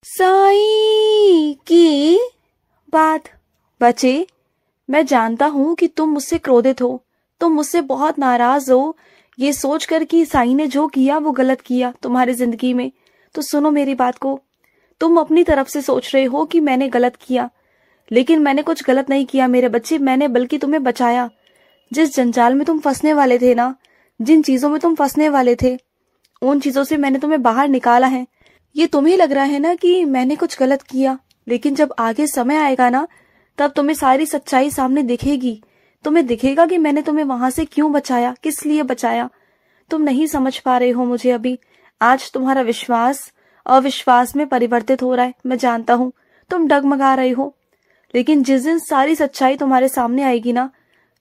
साईं की बात। बच्चे, मैं जानता हूं कि तुम मुझसे क्रोधित हो, तुम मुझसे बहुत नाराज हो, ये सोचकर कि साईं ने जो किया वो गलत किया तुम्हारी जिंदगी में। तो सुनो मेरी बात को। तुम अपनी तरफ से सोच रहे हो कि मैंने गलत किया, लेकिन मैंने कुछ गलत नहीं किया मेरे बच्चे। मैंने बल्कि तुम्हें बचाया। जिस जंजाल में तुम फंसने वाले थे ना, जिन चीजों में तुम फंसने वाले थे, उन चीजों से मैंने तुम्हें बाहर निकाला है। ये तुम्हें लग रहा है ना कि मैंने कुछ गलत किया, लेकिन जब आगे समय आएगा ना, तब तुम्हें सारी सच्चाई सामने दिखेगी। तुम्हें दिखेगा कि मैंने तुम्हें वहां से क्यों बचाया, किस लिए बचाया। तुम नहीं समझ पा रहे हो मुझे अभी। आज तुम्हारा विश्वास अविश्वास में परिवर्तित हो रहा है। मैं जानता हूँ तुम डगमगा रहे हो, लेकिन जिस दिन सारी सच्चाई तुम्हारे सामने आएगी ना,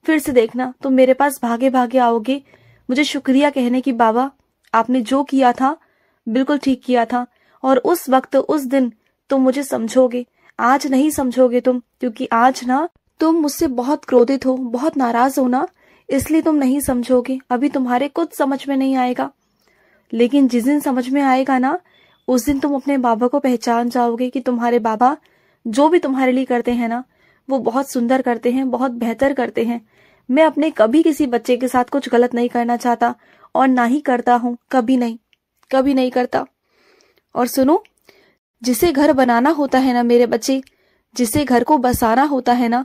फिर से देखना तुम मेरे पास भागे भागे आओगे मुझे शुक्रिया कहने की, बाबा आपने जो किया था बिल्कुल ठीक किया था। और उस वक्त उस दिन तुम मुझे समझोगे। आज नहीं समझोगे तुम, क्योंकि आज ना तुम मुझसे बहुत क्रोधित हो, बहुत नाराज हो ना, इसलिए तुम नहीं समझोगे। अभी तुम्हारे कुछ समझ में नहीं आएगा, लेकिन जिस दिन समझ में आएगा ना, उस दिन तुम अपने बाबा को पहचान जाओगे कि तुम्हारे बाबा जो भी तुम्हारे लिए करते हैं ना, वो बहुत सुंदर करते हैं, बहुत बेहतर करते हैं। मैं अपने कभी किसी बच्चे के साथ कुछ गलत नहीं करना चाहता, और ना ही करता हूं, कभी नहीं करता। और सुनो, जिसे घर बनाना होता है ना मेरे बच्चे, जिसे घर को बसाना होता है ना,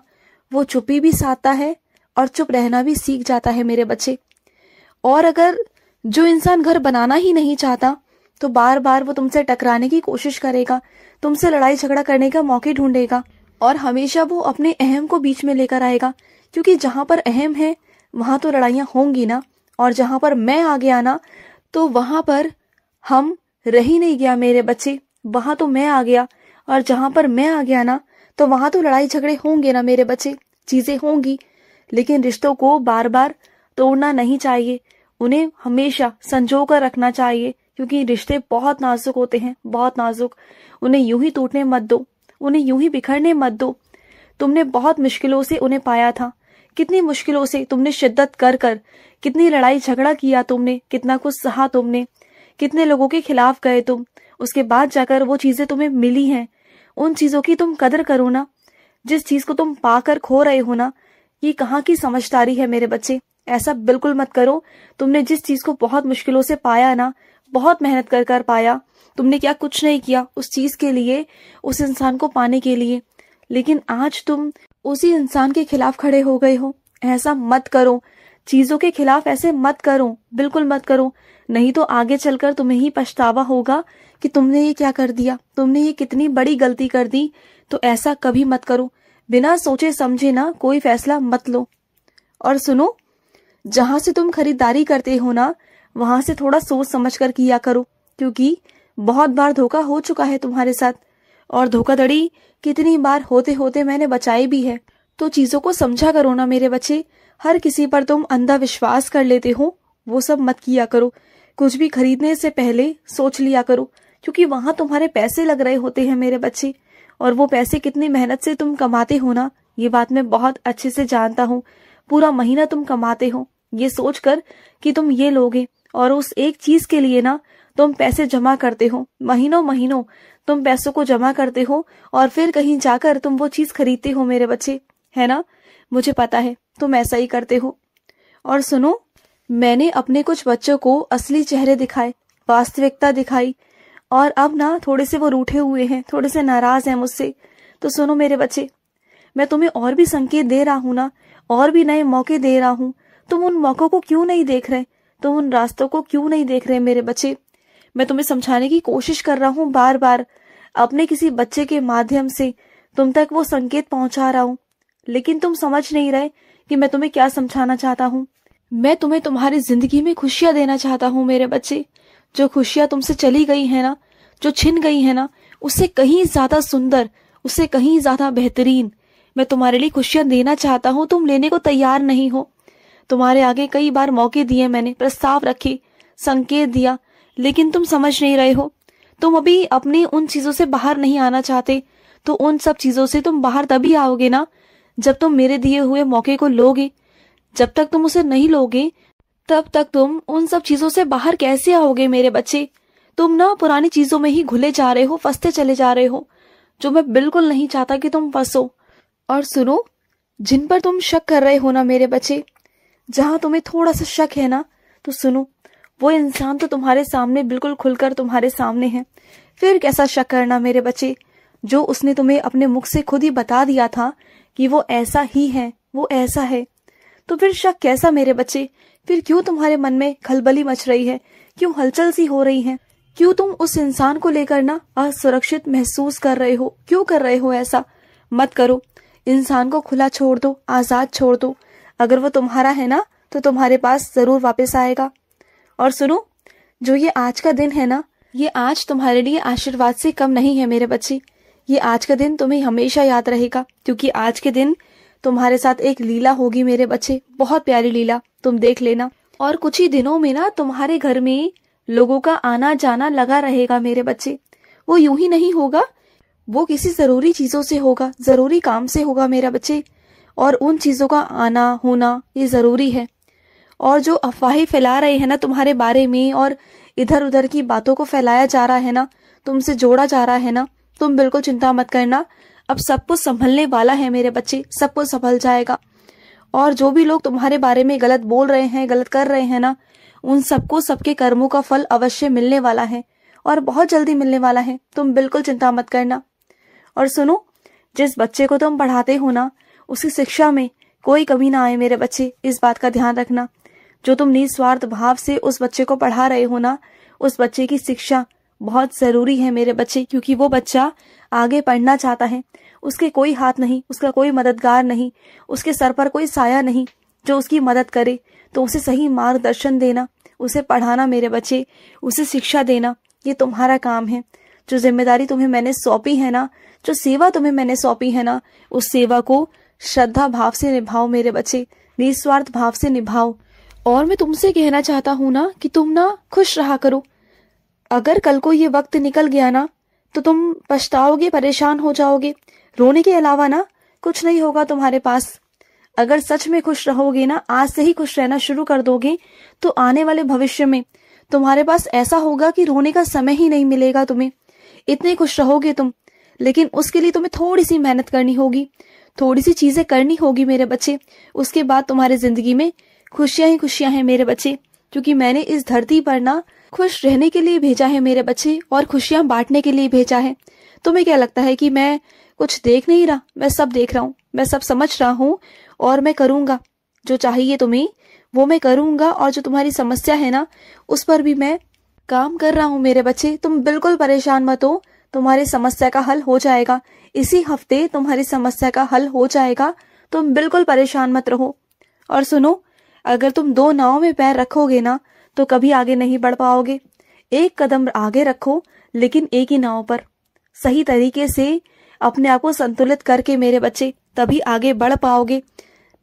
वो चुप्पी भी साधता है और चुप रहना भी सीख जाता है मेरे बच्चे। और अगर जो इंसान घर बनाना ही नहीं चाहता, तो बार बार वो तुमसे टकराने की कोशिश करेगा, तुमसे लड़ाई झगड़ा करने का मौके ढूंढेगा, और हमेशा वो अपने अहम को बीच में लेकर आएगा। क्योंकि जहां पर अहम है वहां तो लड़ाइयां होंगी ना, और जहां पर मैं आ गया ना, तो वहां पर हम रह ही नहीं गया मेरे बच्चे। वहां तो मैं आ गया, और जहां पर मैं आ गया ना, तो वहां तो लड़ाई झगड़े होंगे ना मेरे बच्चे, चीजें होंगी। लेकिन रिश्तों को बार बार तोड़ना नहीं चाहिए, उन्हें हमेशा संजो कर रखना चाहिए, क्योंकि रिश्ते बहुत नाजुक होते हैं, बहुत नाजुक। उन्हें यूं ही टूटने मत दो, उन्हें यूं ही बिखरने मत दो। तुमने बहुत मुश्किलों से उन्हें पाया था, कितनी मुश्किलों से तुमने शिद्दत कर कर, कितनी लड़ाई झगड़ा किया तुमने, कितना कुछ सहा तुमने, कितने लोगों के खिलाफ गए तुम। उसके बाद जाकर वो चीजें तुम्हें मिली हैं। उन चीजों की तुम कदर करो ना। जिस चीज को तुम पाकर खो रहे हो ना, ये कहाँ की समझदारी है मेरे बच्चे। ऐसा बिल्कुल मत करो। तुमने जिस चीज को बहुत मुश्किलों से पाया ना, बहुत मेहनत कर कर पाया, तुमने क्या कुछ नहीं किया उस चीज के लिए, उस इंसान को पाने के लिए, लेकिन आज तुम उसी इंसान के खिलाफ खड़े हो गए हो। ऐसा मत करो, चीजों के खिलाफ ऐसे मत करो, बिल्कुल मत करो। नहीं तो आगे चलकर तुम्हें ही पछतावा होगा कि तुमने ये क्या कर दिया, तुमने ये कितनी बड़ी गलती कर दी। तो ऐसा कभी मत करो। बिना सोचे समझे ना कोई फैसला मत लो। और सुनो, जहां से तुम खरीदारी करते हो ना, वहां से थोड़ा सोच समझ कर किया करो, क्योंकि बहुत बार धोखा हो चुका है तुम्हारे साथ, और धोखाधड़ी कितनी बार होते होते मैंने बचाई भी है। तो चीजों को समझा करो ना मेरे बच्चे। हर किसी पर तुम अंधा विश्वास कर लेते हो, वो सब मत किया करो। कुछ भी खरीदने से पहले सोच लिया करो, क्योंकि वहां तुम्हारे पैसे लग रहे होते हैं मेरे बच्चे, और वो पैसे कितनी मेहनत से तुम कमाते हो ना, ये बात मैं बहुत अच्छे से जानता हूँ। पूरा महीना तुम कमाते हो ये सोचकर कि तुम ये लोगे, और उस एक चीज के लिए ना तुम पैसे जमा करते हो, महीनों महीनों तुम पैसों को जमा करते हो, और फिर कहीं जाकर तुम वो चीज खरीदते हो मेरे बच्चे, है ना। मुझे पता है तुम ऐसा ही करते हो। और सुनो, मैंने अपने कुछ बच्चों को असली चेहरे दिखाए, वास्तविकता दिखाई, और अब ना थोड़े से वो रूठे हुए हैं, थोड़े से नाराज हैं मुझसे। तो सुनो मेरे बच्चे, मैं तुम्हें और भी संकेत दे रहा हूं ना, और भी नए मौके दे रहा हूं। तुम उन मौकों को क्यों नहीं देख रहे, तुम उन रास्तों को क्यों नहीं देख रहे मेरे बच्चे। मैं तुम्हें समझाने की कोशिश कर रहा हूँ बार बार, अपने किसी बच्चे के माध्यम से तुम तक वो संकेत पहुंचा रहा हूँ, लेकिन तुम समझ नहीं रहे कि मैं तुम्हें क्या समझाना चाहता हूँ। मैं तुम्हें तुम्हारी जिंदगी में खुशियां देना चाहता हूँ मेरे बच्चे। जो खुशियां तुमसे चली गई है ना, जो छिन गई है ना, उससे कहीं ज्यादा सुंदर, उससे कहीं ज्यादा बेहतरीन मैं तुम्हारे लिए खुशियां देना चाहता हूँ। तुम लेने को तैयार नहीं हो। तुम्हारे आगे कई बार मौके दिए मैंने, प्रस्ताव रखे, संकेत दिया, लेकिन तुम समझ नहीं रहे हो। तुम अभी अपनी उन चीजों से बाहर नहीं आना चाहते। तो उन सब चीजों से तुम बाहर तभी आओगे ना, जब तुम मेरे दिए हुए मौके को लोगे। जब तक तुम उसे नहीं लोगे, तब तक तुम उन सब चीजों से बाहर कैसे आओगे मेरे बच्चे। तुम ना पुरानी चीजों में ही घुले जा रहे हो, फंसते चले जा रहे हो, जो मैं बिल्कुल नहीं चाहता कि तुम फंसो। और सुनो, जिन पर तुम शक कर रहे हो ना मेरे बच्चे, जहां तुम्हें थोड़ा सा शक है ना, तो सुनो, वो इंसान तो तुम्हारे सामने बिल्कुल खुलकर तुम्हारे सामने है। फिर कैसा शक करना मेरे बच्चे, जो उसने तुम्हें अपने मुख से खुद ही बता दिया था कि वो ऐसा ही है, वो ऐसा है। तो फिर शक कैसा मेरे बच्चे? फिर क्यों तुम्हारे मन में खलबली मच रही है, क्यों हलचल सी हो रही है, क्यों तुम उस इंसान को लेकर ना असुरक्षित महसूस कर रहे हो? क्यों कर रहे हो ऐसा? मत करो। इंसान को खुला छोड़ दो, आजाद छोड़ दो। अगर वो तुम्हारा है ना, तो तुम्हारे पास जरूर वापस आएगा। और सुनो, जो ये आज का दिन है ना, ये आज तुम्हारे लिए आशीर्वाद से कम नहीं है मेरे बच्चे। ये आज का दिन तुम्हें हमेशा याद रहेगा, क्योंकि आज के दिन तुम्हारे साथ एक लीला होगी मेरे बच्चे, बहुत प्यारी लीला, तुम देख लेना। और कुछ ही दिनों में ना तुम्हारे घर में लोगों का आना जाना लगा रहेगा मेरे बच्चे। वो यूं ही नहीं होगा, वो किसी जरूरी चीजों से होगा, जरूरी काम से होगा मेरा बच्चे। और उन चीजों का आना होना ये जरूरी है। और जो अफवाहें फैला रहे हैं ना तुम्हारे बारे में, और इधर उधर की बातों को फैलाया जा रहा है ना, तुमसे जोड़ा जा रहा है ना, तुम बिल्कुल चिंता मत करना। अब सब कुछ संभलने वाला है मेरे बच्चे, सब कुछ संभल जाएगा। और जो भी लोग तुम्हारे बारे में गलत बोल रहे हैं, गलत कर रहे हैं ना, उन सबको सबके कर्मों का फल अवश्य मिलने वाला है, और बहुत जल्दी मिलने वाला है। तुम बिल्कुल चिंता मत करना। और सुनो, जिस बच्चे को तुम पढ़ाते हो ना, उसकी शिक्षा में कोई कमी ना आए मेरे बच्चे, इस बात का ध्यान रखना। जो तुम निस्वार्थ भाव से उस बच्चे को पढ़ा रहे हो ना, उस बच्चे की शिक्षा बहुत जरूरी है मेरे बच्चे, क्योंकि वो बच्चा आगे पढ़ना चाहता है। उसके कोई हाथ नहीं, उसका कोई मददगार नहीं, उसके सर पर कोई साया नहीं जो उसकी मदद करे। तो उसे सही मार्गदर्शन देना, उसे पढ़ाना मेरे बच्चे, उसे शिक्षा देना, ये तुम्हारा काम है। जो जिम्मेदारी तुम्हें मैंने सौंपी है ना, जो सेवा तुम्हें मैंने सौंपी है ना, उस सेवा को श्रद्धा भाव से निभाओ मेरे बच्चे, निस्वार्थ भाव से निभाओ। और मैं तुमसे कहना चाहता हूँ ना कि तुम ना खुश रहा करो। अगर कल को ये वक्त निकल गया ना, तो तुम पछताओगे, परेशान हो जाओगे। रोने के अलावा ना कुछ नहीं होगा तुम्हारे पास। अगर सच में खुश रहोगे ना, आज से ही खुश रहना शुरू कर दोगे, तो आने वाले भविष्य में तुम्हारे पास ऐसा होगा कि रोने का समय ही नहीं मिलेगा तुम्हें। इतने खुश रहोगे तुम। लेकिन उसके लिए तुम्हें थोड़ी सी मेहनत करनी होगी, थोड़ी सी चीजें करनी होगी मेरे बच्चे। उसके बाद तुम्हारी जिंदगी में खुशियां ही खुशियां हैं मेरे बच्चे, क्योंकि मैंने इस धरती पर ना खुश रहने के लिए भेजा है मेरे बच्चे, और खुशियां बांटने के लिए भेजा है। तुम्हें क्या लगता है कि मैं कुछ देख नहीं रहा? मैं सब देख रहा हूँ, मैं सब समझ रहा हूँ, और मैं करूंगा जो चाहिए तुम्हें, वो मैं करूंगा। और जो तुम्हारी समस्या है ना, उस पर भी मैं काम कर रहा हूँ मेरे बच्चे। तुम बिल्कुल परेशान मत हो, तुम्हारी समस्या का हल हो जाएगा। इसी हफ्ते तुम्हारी समस्या का हल हो जाएगा, तुम बिल्कुल परेशान मत रहो। और सुनो, अगर तुम दो नाव में पैर रखोगे ना, तो कभी आगे नहीं बढ़ पाओगे। एक कदम आगे रखो, लेकिन एक ही नाव पर, सही तरीके से अपने आप को संतुलित करके मेरे बच्चे, तभी आगे बढ़ पाओगे।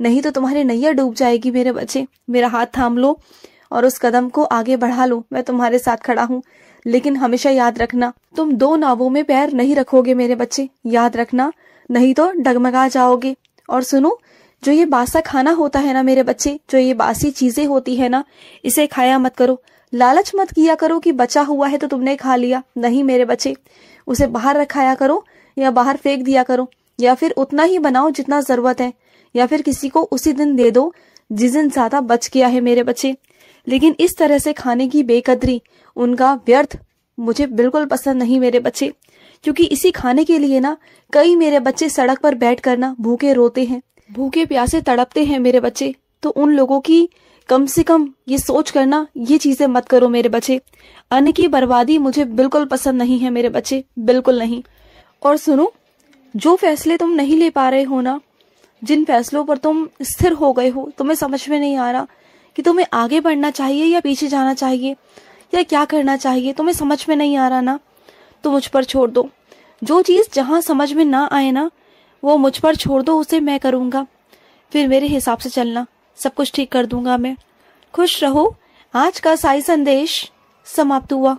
नहीं तो तुम्हारी नैया डूब जाएगी मेरे बच्चे। मेरा हाथ थाम लो और उस कदम को आगे बढ़ा लो। मैं तुम्हारे साथ खड़ा हूँ, लेकिन हमेशा याद रखना, तुम दो नावों में पैर नहीं रखोगे मेरे बच्चे, याद रखना, नहीं तो डगमगा जाओगे। और सुनो, जो ये बासा खाना होता है ना मेरे बच्चे, जो ये बासी चीजें होती है ना, इसे खाया मत करो। लालच मत किया करो कि बचा हुआ है तो तुमने खा लिया। नहीं मेरे बच्चे, उसे बाहर रखाया करो, या बाहर फेंक दिया करो, या फिर उतना ही बनाओ जितना जरूरत है, या फिर किसी को उसी दिन दे दो जिस दिन ज्यादा बच गया है मेरे बच्चे। लेकिन इस तरह से खाने की बेकदरी, उनका व्यर्थ मुझे बिल्कुल पसंद नहीं मेरे बच्चे, क्योंकि इसी खाने के लिए ना कई मेरे बच्चे सड़क पर बैठ कर ना भूखे रोते हैं, भूखे प्यासे तड़पते हैं मेरे बच्चे। तो उन लोगों की कम से कम ये सोच करना, ये चीजें मत करो मेरे बच्चे। अन्न की बर्बादी मुझे बिल्कुल पसंद नहीं है मेरे बच्चे, बिल्कुल नहीं। और सुनो, जो फैसले तुम नहीं ले पा रहे हो ना, जिन फैसलों पर तुम स्थिर हो गए हो, तुम्हें समझ में नहीं आ रहा कि तुम्हें आगे बढ़ना चाहिए या पीछे जाना चाहिए, या क्या करना चाहिए, तुम्हें समझ में नहीं आ रहा ना, तो मुझ पर छोड़ दो। जो चीज जहां समझ में ना आए ना, वो मुझ पर छोड़ दो, उसे मैं करूंगा। फिर मेरे हिसाब से चलना, सब कुछ ठीक कर दूंगा मैं। खुश रहो। आज का साई संदेश समाप्त हुआ।